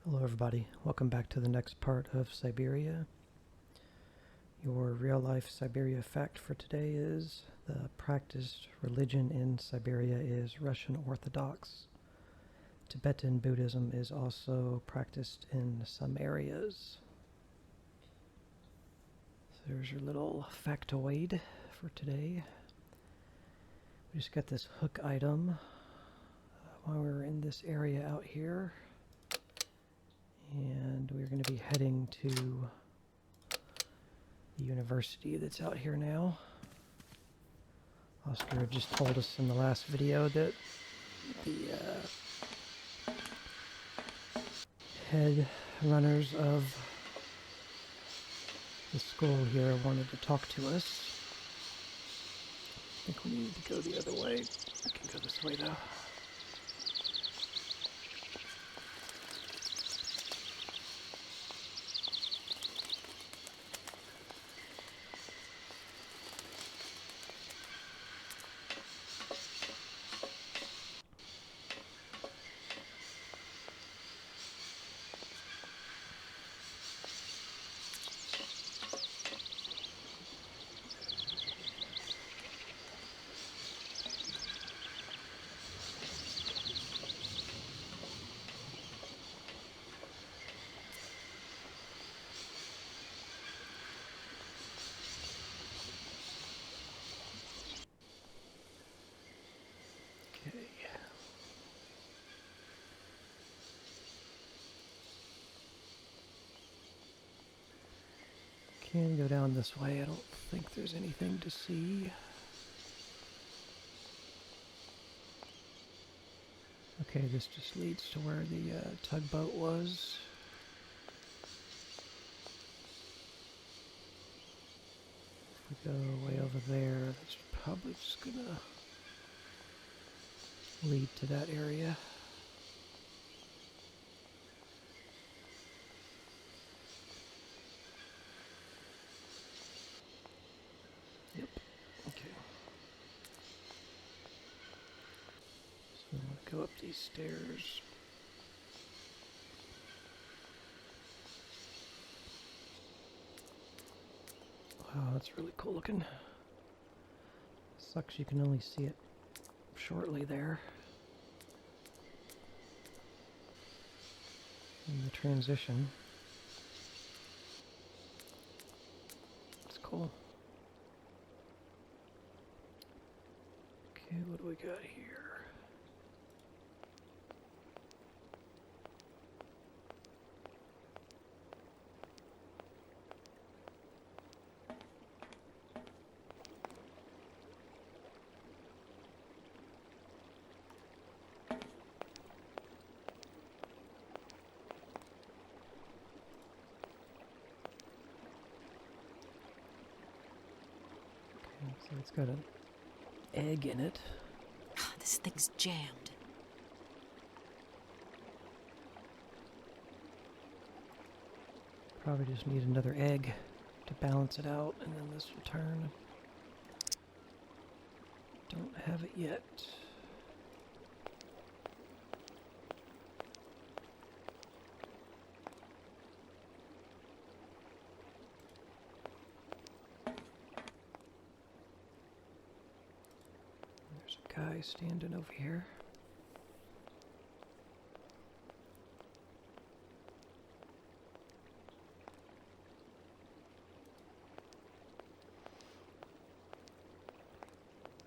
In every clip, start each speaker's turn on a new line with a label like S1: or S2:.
S1: Hello everybody, welcome back to the next part of Syberia. Your real-life Syberia fact for today is the practiced religion in Syberia is Russian Orthodox. Tibetan Buddhism is also practiced in some areas. So there's your little factoid for today. We just got this hook item while we're in this area out here. And we're going to be heading to the university that's out here now. Oscar just told us in the last video that the head runners of the school here wanted to talk to us. I think we need to go the other way. We can go this way though. Can go down this way. I don't think there's anything to see. Okay, this just leads to where the tugboat was. If we go way over there, that's probably just gonna lead to that area. Yep. Okay. So I'm gonna go up these stairs. Wow, that's really cool looking. Sucks you can only see it shortly there. In the transition. It's cool. Okay, what do we got here? So it's got an egg in it.
S2: This thing's jammed.
S1: Probably just need another egg to balance it out, and then this will turn. Don't have it yet. There's a guy standing over here.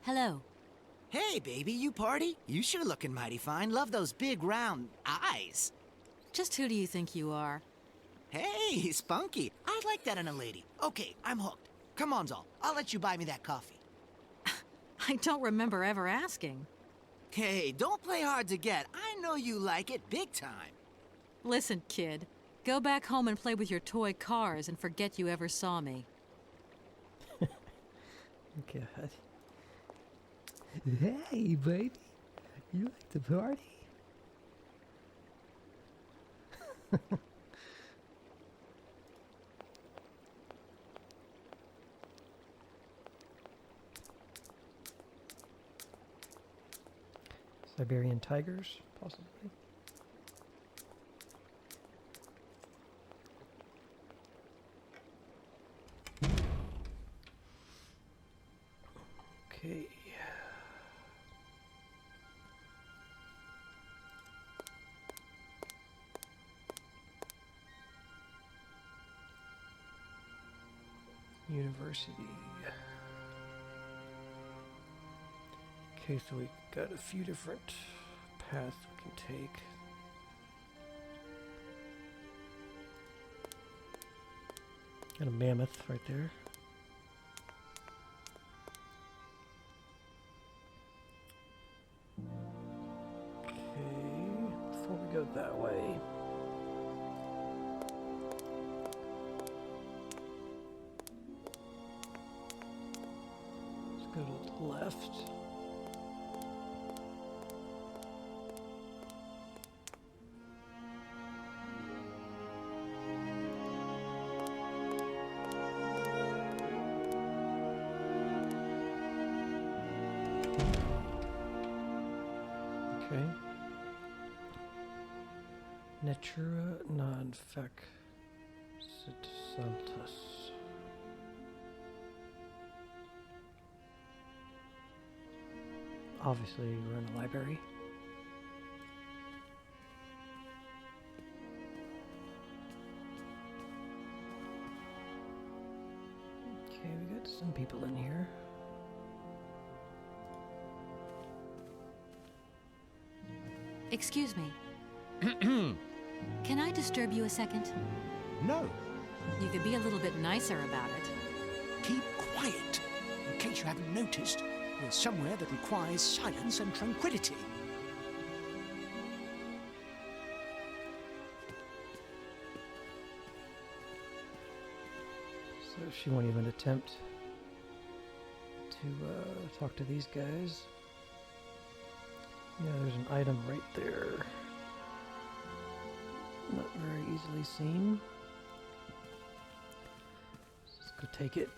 S2: Hello.
S3: Hey, baby, you party? You sure looking mighty fine. Love those big, round eyes.
S2: Just who do you think you are?
S3: Hey, spunky. I like that in a lady. Okay, I'm hooked. Come on, Zol. I'll let you buy me that coffee.
S2: I don't remember ever asking.
S3: Hey, don't play hard to get. I know you like it big time.
S2: Listen, kid. Go back home and play with your toy cars and forget you ever saw me.
S1: God. Hey, baby. You like to party? Siberian tigers, possibly. University. Okay, so we got a few different paths we can take. Got a mammoth right there. Okay, before we go that way, let's go to the left. Okay. Natura non fac saltus. Obviously, we're in a library. Okay, we got some people in here.
S2: Excuse me. Can I disturb you a second?
S3: No,
S2: You could be a little bit nicer about it.
S3: keep quiet. In case you haven't noticed, we're somewhere that requires silence and tranquility.
S1: So she won't even attempt to talk to these guys. Yeah, there's an item right there. Not very easily seen. Let's go take it.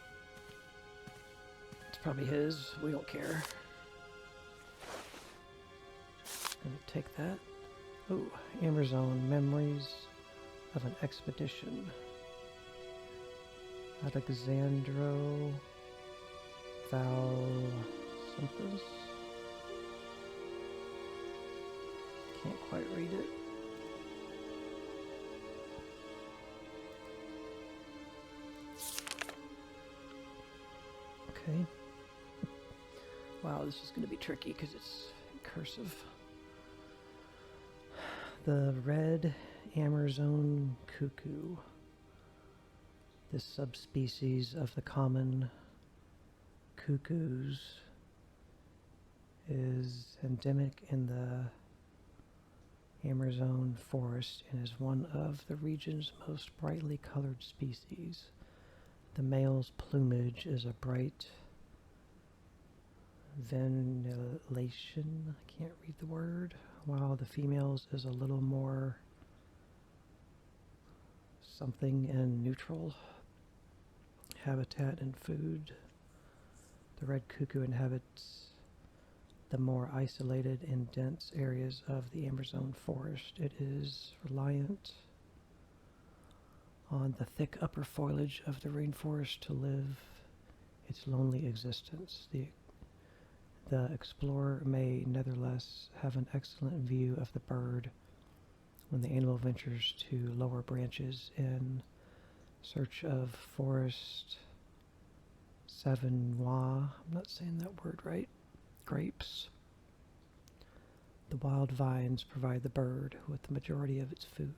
S1: It's probably his. We don't care. Gonna take that. Oh, Amazon Memories of an Expedition. Alexandro Val something. Can't quite read it. Okay. Wow, this is going to be tricky because it's in cursive. The red Amazon cuckoo. This subspecies of the common cuckoos is endemic in the Amazon forest and is one of the region's most brightly colored species. The male's plumage is a bright ventilation, I can't read the word, while the female's is a little more something and neutral. Habitat and food. The red cuckoo inhabits the more isolated and dense areas of the Amazon forest. It is reliant on the thick upper foliage of the rainforest to live its lonely existence. The explorer may nevertheless have an excellent view of the bird when the animal ventures to lower branches in search of forest savinois. I'm not saying that word right. Grapes. The wild vines provide the bird with the majority of its food.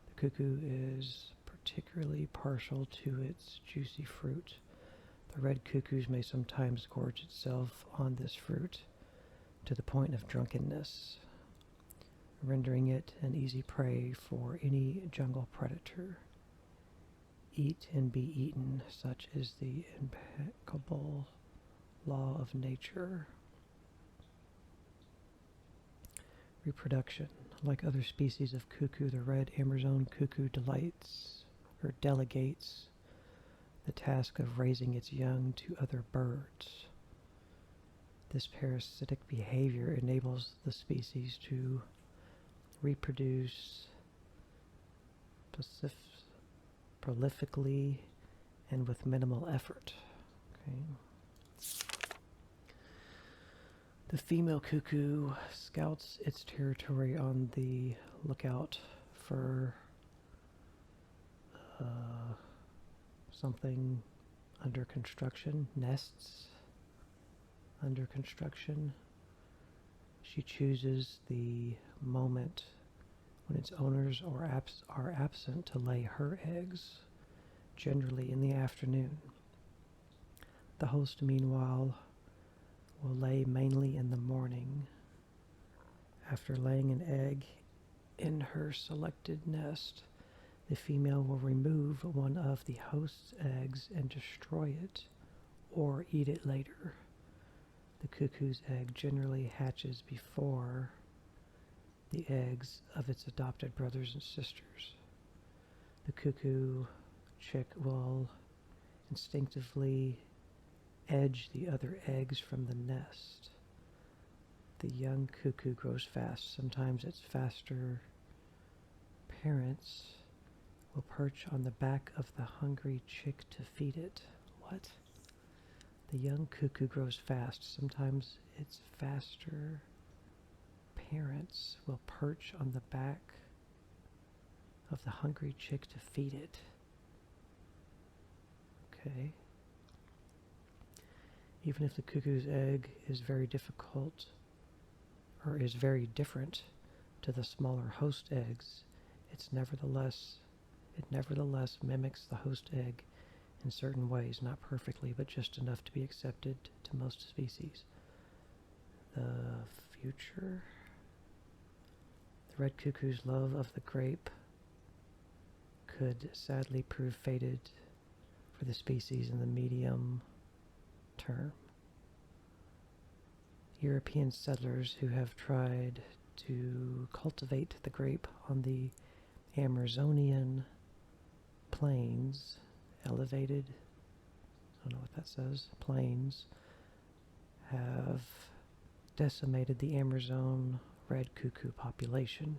S1: The cuckoo is particularly partial to its juicy fruit. The red cuckoos may sometimes gorge itself on this fruit to the point of drunkenness, rendering it an easy prey for any jungle predator. Eat and be eaten, such is the impeccable law of nature. Reproduction. Like other species of cuckoo, the red Amazon cuckoo delegates the task of raising its young to other birds. This parasitic behavior enables the species to reproduce prolifically and with minimal effort. Okay. The female cuckoo scouts its territory on the lookout for something under construction, nests under construction. She chooses the moment when its owners are absent to lay her eggs, generally in the afternoon. The host, meanwhile, will lay mainly in the morning. After laying an egg in her selected nest, the female will remove one of the host's eggs and destroy it, or eat it later. The cuckoo's egg generally hatches before the eggs of its adopted brothers and sisters. The cuckoo chick will instinctively edge the other eggs from the nest. The young cuckoo grows fast. Sometimes its faster parents will perch on the back of the hungry chick to feed it. What? The young cuckoo grows fast. Sometimes its faster parents will perch on the back of the hungry chick to feed it. Okay. Even if the cuckoo's egg is very difficult or is very different to the smaller host eggs, it nevertheless mimics the host egg in certain ways, not perfectly, but just enough to be accepted to most species. The future. The red cuckoo's love of the grape could sadly prove fated for the species in the medium term. European settlers who have tried to cultivate the grape on the Amazonian plains, elevated, I don't know what that says, plains, have decimated the Amazon red cuckoo population.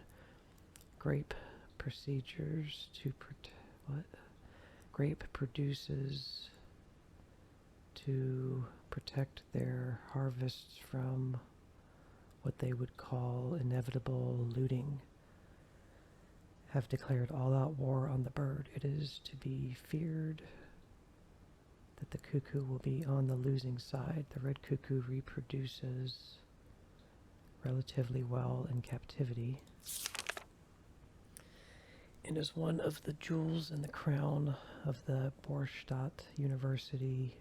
S1: Grape procedures to grape produces to protect their harvests from what they would call inevitable looting, have declared all-out war on the bird. It is to be feared that the cuckoo will be on the losing side. The red cuckoo reproduces relatively well in captivity and is one of the jewels in the crown of the Borstadt University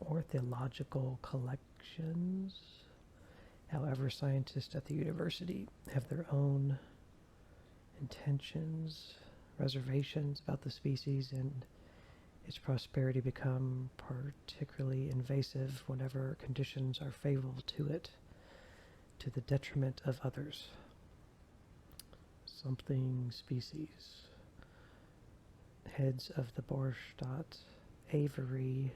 S1: ornithological collections. However, scientists at the university have their own intentions, reservations about the species, and its prosperity become particularly invasive whenever conditions are favorable to it, to the detriment of others. Something species. Heads of the Borstadt aviary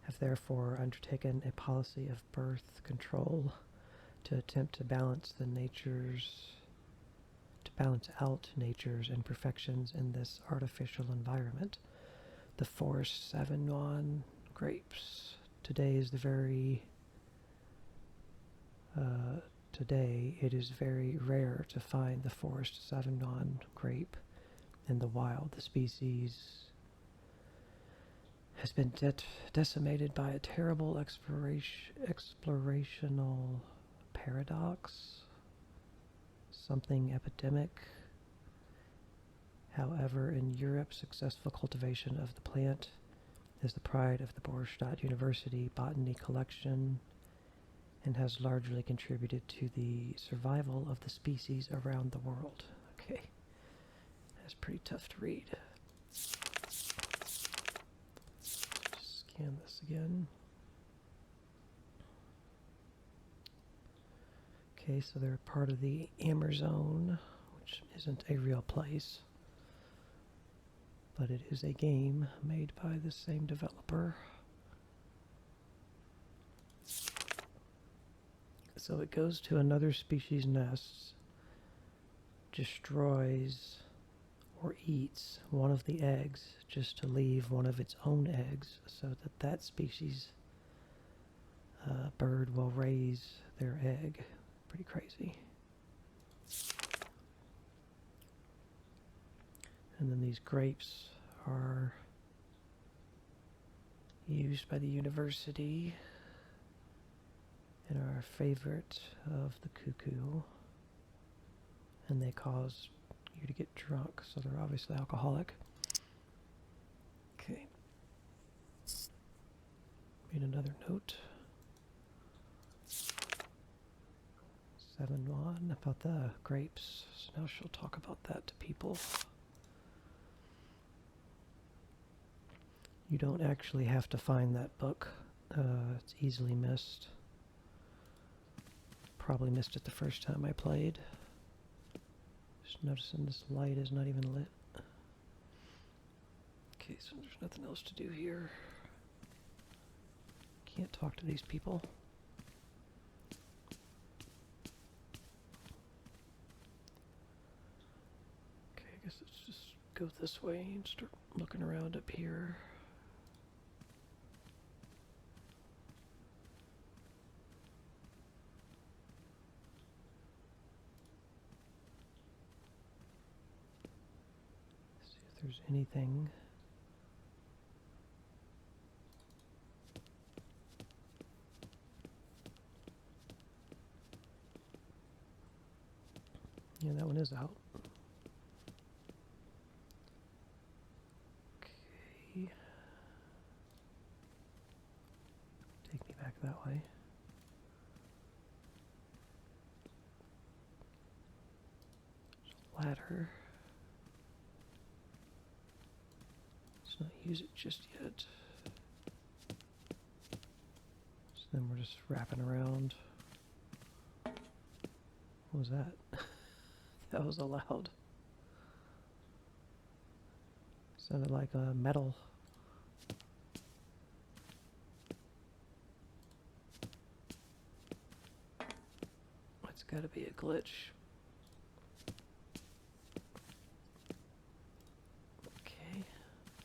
S1: have therefore undertaken a policy of birth control to attempt to balance out nature's imperfections in this artificial environment. The forest Savagnin grapes. Today it is very rare to find the forest Savagnin grape in the wild. The species has been decimated by a terrible explorational paradox, something epidemic. However, in Europe, successful cultivation of the plant is the pride of the Borstadt University botany collection and has largely contributed to the survival of the species around the world. Okay, that's pretty tough to read. Just scan this again. Okay, so they're part of the Amazon, which isn't a real place, but it is a game made by the same developer. So it goes to another species' nests, destroys or eats one of the eggs just to leave one of its own eggs so that that species bird will raise their egg. Pretty crazy. And then these grapes are used by the university and are a favorite of the cuckoo, and they cause you to get drunk, so they're obviously alcoholic. Okay. Made another note. 7-1 about the grapes. So now she'll talk about that to people. You don't actually have to find that book. It's easily missed. Probably missed it the first time I played. Just noticing this light is not even lit. Okay, so there's nothing else to do here. Can't talk to these people. Okay, I guess let's just go this way and start looking around up here. See if there's anything. Yeah, that one is out. Okay. Take me back that way. There's a ladder. Let's not use it just yet. So then we're just wrapping around. What was that? That was loud. Sounded like a metal. It's gotta be a glitch. Okay.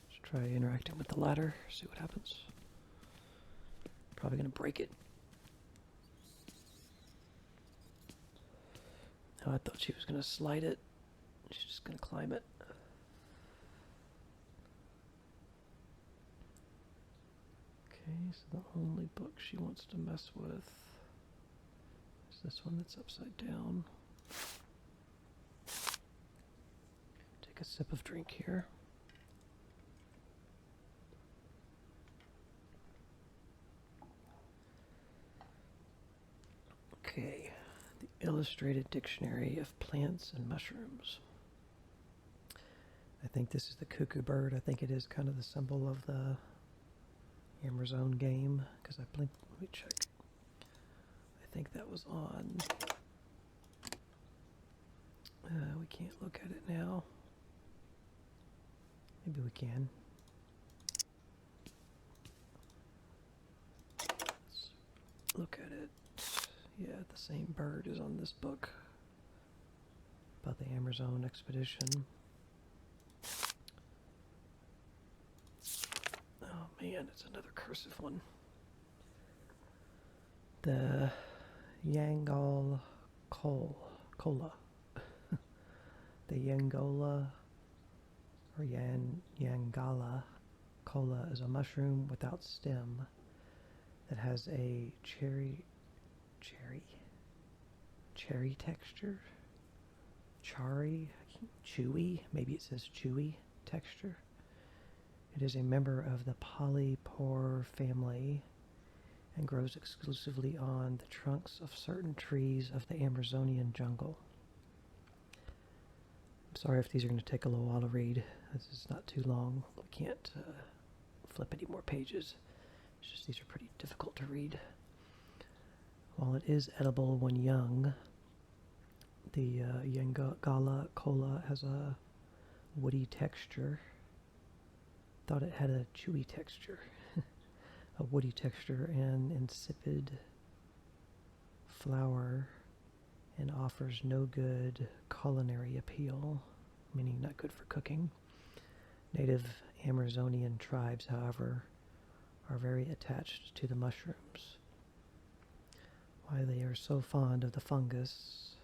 S1: Let's try interacting with the ladder, see what happens. Probably gonna break it. Oh, I thought she was gonna slide it. She's just gonna climb it. Okay, so the only book she wants to mess with is this one that's upside down. Take a sip of drink here. Okay, the Illustrated Dictionary of Plants and Mushrooms. I think this is the cuckoo bird. I think it is kind of the symbol of the Amazon game, because I blinked. Let me check. I think that was on. We can't look at it now. Maybe we can. Let's look at it. Yeah, the same bird is on this book about the Amazon expedition. Oh man, it's another cursive one. The Yangal Cola. The Yangola or Yangala cola is a mushroom without stem that has a cherry texture. Chewy, maybe it says chewy texture. It is a member of the polypore family and grows exclusively on the trunks of certain trees of the Amazonian jungle. I'm sorry if these are going to take a little while to read. This is not too long. We can't flip any more pages. It's just these are pretty difficult to read. While it is edible when young, the Yangala cola has a woody texture. Thought it had a chewy texture. A woody texture and insipid flour, and offers no good culinary appeal, meaning not good for cooking. Native Amazonian tribes, however, are very attached to the mushrooms. Why they are so fond of the fungus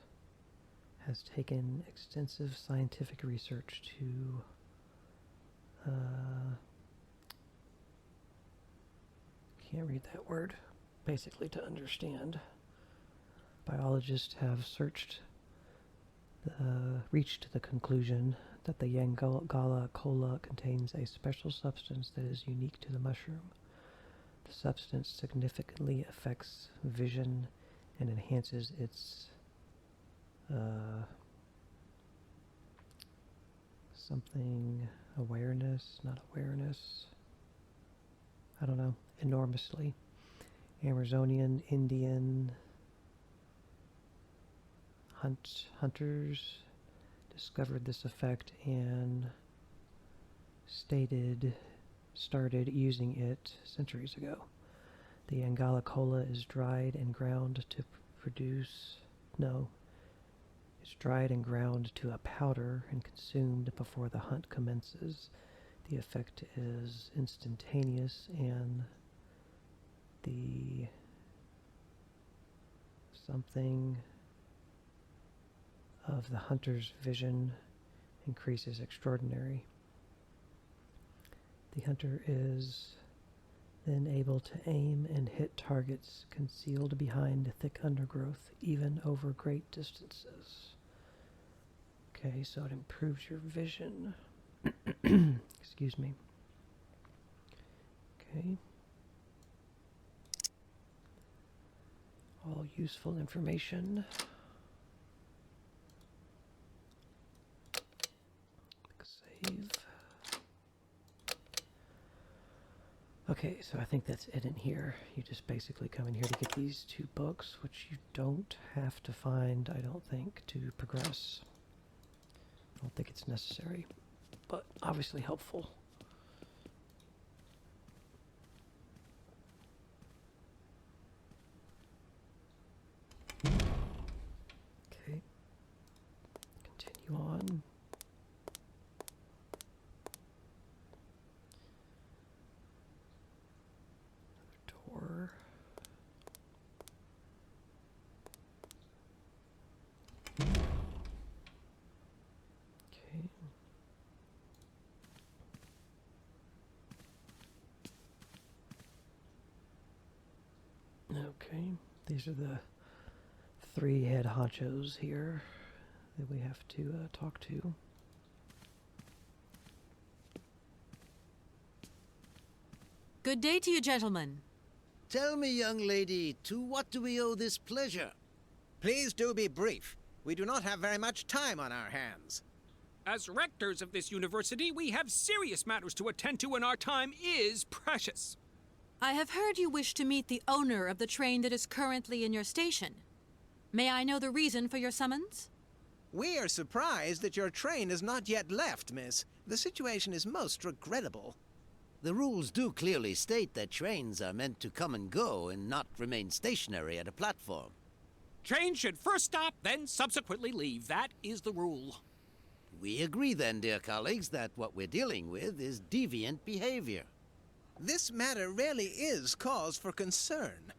S1: has taken extensive scientific research to Can't read that word. Basically, to understand. Biologists have reached the conclusion that the Yangala cola contains a special substance that is unique to the mushroom. The substance significantly affects vision and enhances its not awareness, I don't know, enormously. Amazonian Indian hunters discovered this effect and started using it centuries ago. The Angala cola is dried and ground to it's dried and ground to a powder and consumed before the hunt commences. The effect is instantaneous and the something of the hunter's vision increases extraordinary. The hunter is then able to aim and hit targets concealed behind thick undergrowth, even over great distances. Okay, so it improves your vision. Excuse me. Okay. All useful information. Save. Okay, so I think that's it in here. You just basically come in here to get these 2 books, which you don't have to find, I don't think, to progress. I don't think it's necessary, but obviously helpful. Okay, continue on. Door. Okay. Okay, these are the 3 head honchos here that we have to talk to.
S2: Good day to you, gentlemen.
S3: Tell me, young lady, to what do we owe this pleasure?
S4: Please do be brief. We do not have very much time on our hands.
S5: As rectors of this university, we have serious matters to attend to, and our time is precious.
S2: I have heard you wish to meet the owner of the train that is currently in your station. May I know the reason for your summons?
S4: We are surprised that your train has not yet left, miss. The situation is most regrettable.
S3: The rules do clearly state that trains are meant to come and go and not remain stationary at a platform.
S5: Trains should first stop, then subsequently leave. That is the rule.
S3: We agree then, dear colleagues, that what we're dealing with is deviant behavior.
S4: This matter really is cause for concern.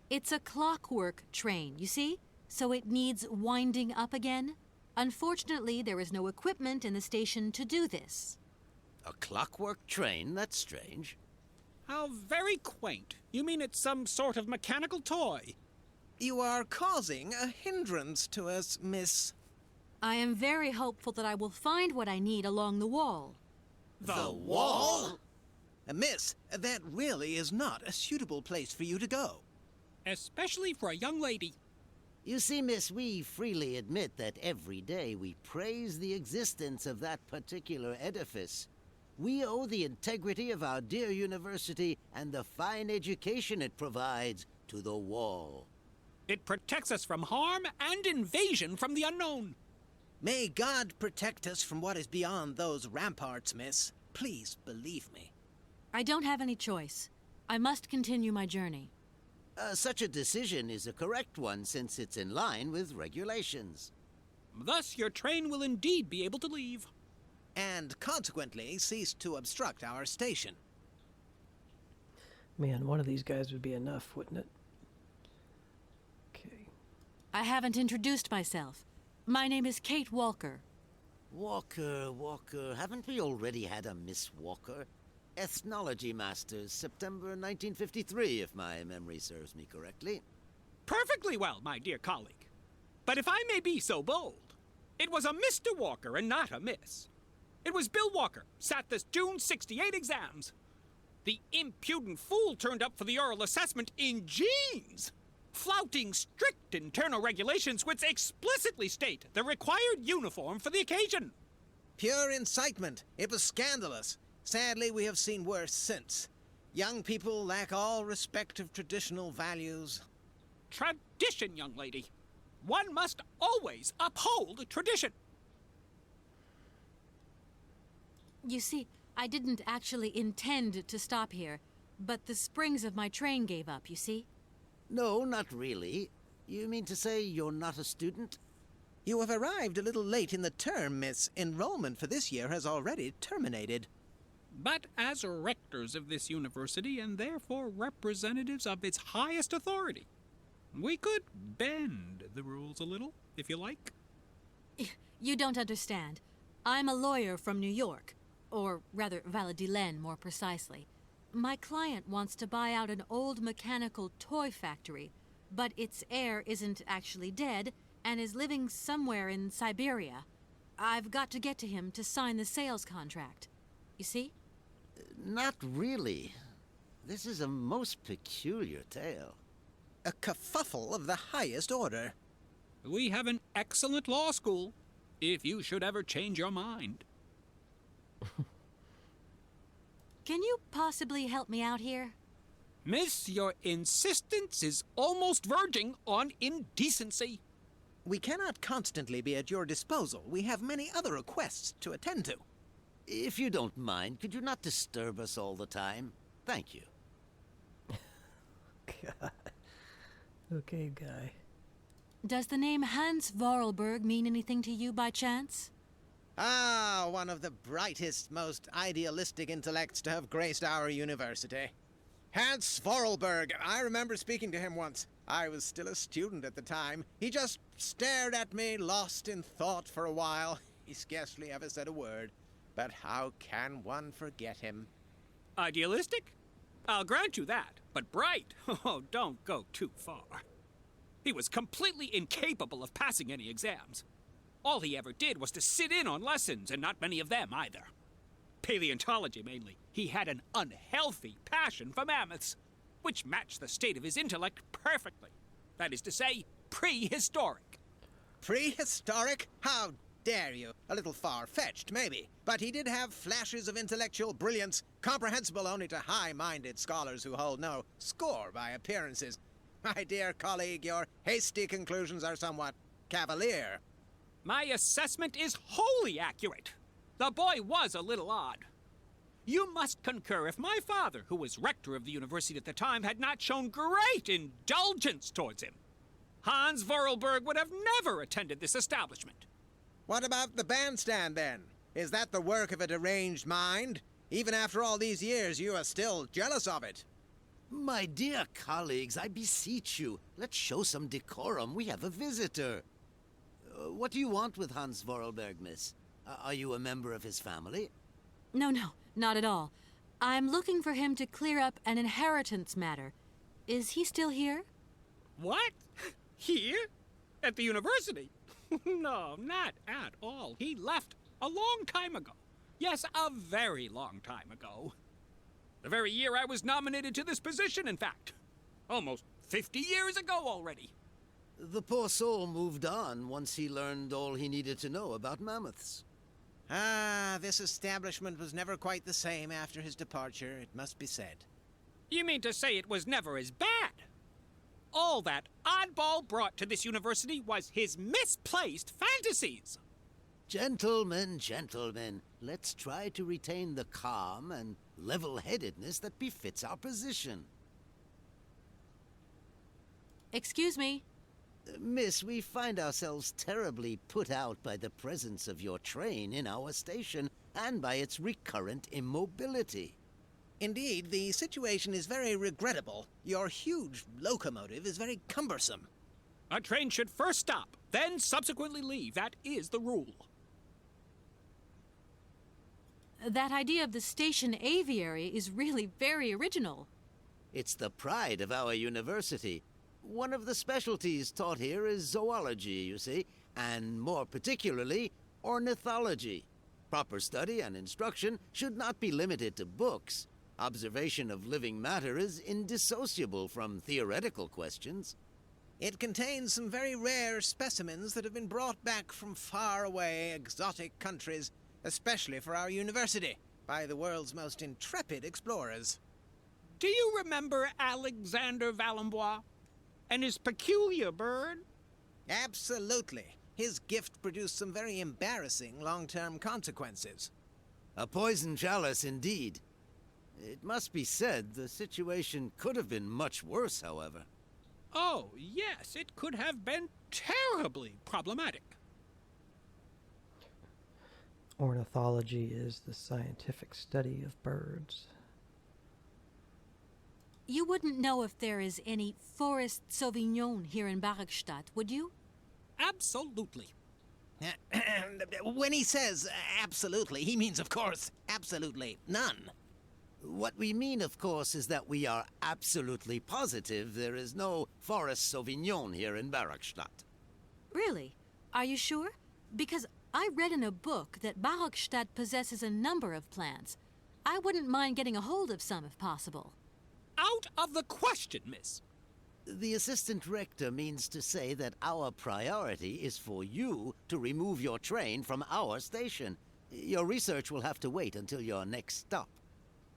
S2: It's a clockwork train, you see? So it needs winding up again. Unfortunately, there is no equipment in the station to do this.
S3: A clockwork train? That's strange.
S5: How very quaint. You mean it's some sort of mechanical toy?
S4: You are causing a hindrance to us, miss.
S2: I am very hopeful that I will find what I need along the wall.
S5: The wall?
S4: Miss, that really is not a suitable place for you to go.
S5: Especially for a young lady.
S3: You see, miss, we freely admit that every day we praise the existence of that particular edifice. We owe the integrity of our dear university and the fine education it provides to the wall.
S5: It protects us from harm and invasion from the unknown.
S4: May God protect us from what is beyond those ramparts, miss. Please believe me.
S2: I don't have any choice. I must continue my journey.
S3: Such a decision is a correct one since it's in line with regulations.
S5: Thus, your train will indeed be able to leave.
S4: And consequently cease to obstruct our station.
S1: Man, one of these guys would be enough, wouldn't it? Okay.
S2: I haven't introduced myself. My name is Kate Walker.
S3: Walker, haven't we already had a Miss Walker? Ethnology Masters, September 1953, if my memory serves me correctly.
S5: Perfectly well, my dear colleague. But if I may be so bold, it was a Mr. Walker and not a Miss. It was Bill Walker, sat the June 68 exams. The impudent fool turned up for the oral assessment in jeans, flouting strict internal regulations which explicitly state the required uniform for the occasion.
S4: Pure incitement. It was scandalous. Sadly, we have seen worse since. Young people lack all respect of traditional values.
S5: Tradition, young lady. One must always uphold tradition.
S2: You see, I didn't actually intend to stop here, but the springs of my train gave up, you see?
S3: No, not really. You mean to say you're not a student?
S4: You have arrived a little late in the term, miss. Enrollment for this year has already terminated.
S5: But as rectors of this university, and therefore representatives of its highest authority, we could bend the rules a little, if you like.
S2: You don't understand. I'm a lawyer from New York, or rather Valladolid more precisely. My client wants to buy out an old mechanical toy factory, but its heir isn't actually dead and is living somewhere in Syberia. I've got to get to him to sign the sales contract. You see?
S3: Not really. This is a most peculiar tale.
S4: A kerfuffle of the highest order.
S5: We have an excellent law school, if you should ever change your mind.
S2: Can you possibly help me out here?
S5: Miss, your insistence is almost verging on indecency.
S4: We cannot constantly be at your disposal. We have many other requests to attend to.
S3: If you don't mind, could you not disturb us all the time? Thank you.
S1: God. Okay, guy.
S2: Does the name Hans Vorarlberg mean anything to you by chance?
S4: Ah, one of the brightest, most idealistic intellects to have graced our university. Hans Vorarlberg. I remember speaking to him once. I was still a student at the time. He just stared at me, lost in thought for a while. He scarcely ever said a word. But how can one forget him?
S5: Idealistic? I'll grant you that. But bright? Oh, don't go too far. He was completely incapable of passing any exams. All he ever did was to sit in on lessons, and not many of them either. Paleontology, mainly. He had an unhealthy passion for mammoths, which matched the state of his intellect perfectly. That is to say, prehistoric.
S4: Prehistoric? How dare you? A little far-fetched, maybe. But he did have flashes of intellectual brilliance, comprehensible only to high-minded scholars who hold no score by appearances. My dear colleague, your hasty conclusions are somewhat cavalier.
S5: My assessment is wholly accurate. The boy was a little odd. You must concur if my father, who was rector of the university at the time, had not shown great indulgence towards him. Hans Vorarlberg would have never attended this establishment.
S4: What about the bandstand, then? Is that the work of a deranged mind? Even after all these years, you are still jealous of it.
S3: My dear colleagues, I beseech you, let's show some decorum. We have a visitor. What do you want with Hans Vorarlberg, miss? Are you a member of his family?
S2: No, not at all. I'm looking for him to clear up an inheritance matter. Is he still here?
S5: What? Here? At the university? No, not at all. He left a long time ago. Yes, a very long time ago. The very year I was nominated to this position, in fact. Almost 50 years ago already.
S3: The poor soul moved on once he learned all he needed to know about mammoths.
S4: Ah, this establishment was never quite the same after his departure, it must be said.
S5: You mean to say it was never as bad? All that oddball brought to this university was his misplaced fantasies.
S3: Gentlemen, let's try to retain the calm and level-headedness that befits our position.
S2: Excuse me.
S3: Miss, we find ourselves terribly put out by the presence of your train in our station and by its recurrent immobility.
S4: Indeed, the situation is very regrettable. Your huge locomotive is very cumbersome.
S5: A train should first stop, then subsequently leave. That is the rule.
S2: That idea of the station aviary is really very original.
S3: It's the pride of our university. One of the specialties taught here is zoology, you see, and more particularly, ornithology. Proper study and instruction should not be limited to books. Observation of living matter is indissociable from theoretical questions.
S4: It contains some very rare specimens that have been brought back from faraway, exotic countries, especially for our university, by the world's most intrepid explorers.
S5: Do you remember Alexander Valenbois and his peculiar bird?
S4: Absolutely. His gift produced some very embarrassing long-term consequences.
S3: A poison chalice indeed. It must be said the situation could have been much worse, however.
S5: Oh, yes, it could have been terribly problematic.
S1: Ornithology is the scientific study of birds.
S2: You wouldn't know if there is any Forest Sauvignon here in Barrackstadt, would you?
S5: Absolutely.
S4: When he says absolutely, he means, of course, absolutely none.
S3: What we mean, of course, is that we are absolutely positive there is no Forest Sauvignon here in Barrackstadt.
S2: Really? Are you sure? Because I read in a book that Barrackstadt possesses a number of plants. I wouldn't mind getting a hold of some if possible.
S5: Out of the question, miss.
S3: The assistant rector means to say that our priority is for you to remove your train from our station. Your research will have to wait until your next stop.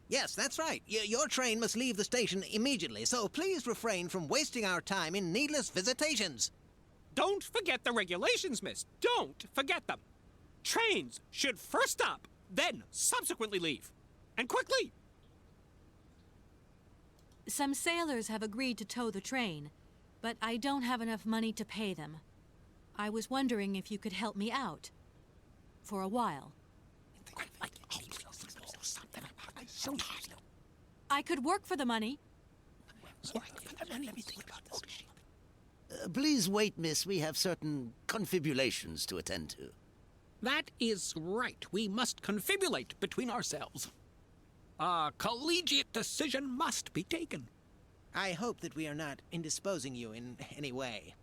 S4: Yes, that's right. Your train must leave the station immediately, so please refrain from wasting our time in needless visitations.
S5: Don't forget the regulations, miss. Don't forget them. Trains should first stop, then subsequently leave. And quickly.
S2: Some sailors have agreed to tow the train, but I don't have enough money to pay them. I was wondering if you could help me out. For a while. I could work for the money.
S3: Please wait, miss. We have certain confibulations to attend to.
S5: That is right. We must confibulate between ourselves. A collegiate decision must be taken.
S4: I hope that we are not indisposing you in any way.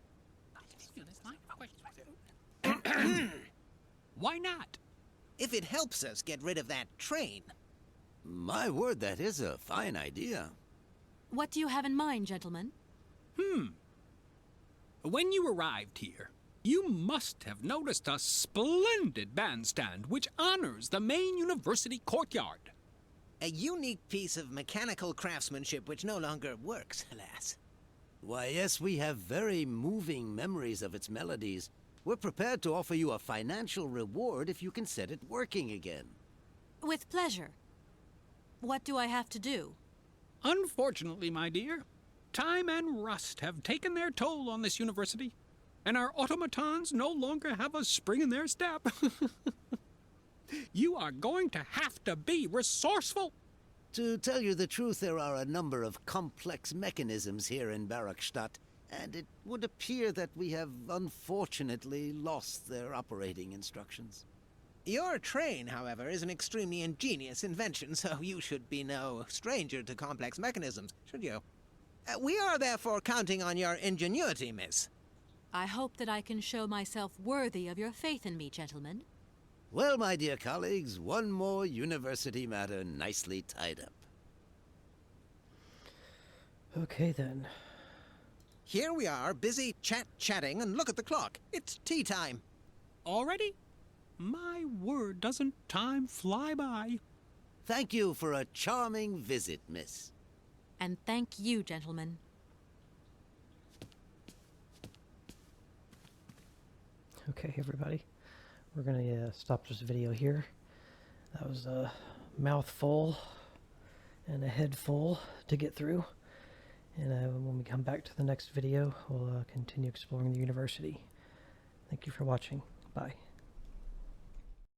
S5: Why not?
S4: If it helps us get rid of that train.
S3: My word, that is a fine idea.
S2: What do you have in mind, gentlemen?
S5: When you arrived here, you must have noticed a splendid bandstand which honors the main university courtyard.
S4: A unique piece of mechanical craftsmanship which no longer works, alas.
S3: Why, yes, we have very moving memories of its melodies. We're prepared to offer you a financial reward if you can set it working again.
S2: With pleasure. What do I have to do?
S5: Unfortunately, my dear, time and rust have taken their toll on this university, and our automatons no longer have a spring in their step. You are going to have to be resourceful.
S3: To tell you the truth, there are a number of complex mechanisms here in Barrackstadt, and it would appear that we have unfortunately lost their operating instructions.
S4: Your train, however, is an extremely ingenious invention, so you should be no stranger to complex mechanisms, should you? We are therefore counting on your ingenuity, miss.
S2: I hope that I can show myself worthy of your faith in me, gentlemen.
S3: Well, my dear colleagues, one more university matter nicely tied up.
S1: Okay, then.
S4: Here we are, busy chatting, and look at the clock. It's tea time.
S5: Already? My word, doesn't time fly by?
S3: Thank you for a charming visit, miss.
S2: And thank you, gentlemen.
S1: Okay, everybody. We're going to stop this video here. That was a mouthful and a head full to get through. And when we come back to the next video, we'll continue exploring the university. Thank you for watching. Bye.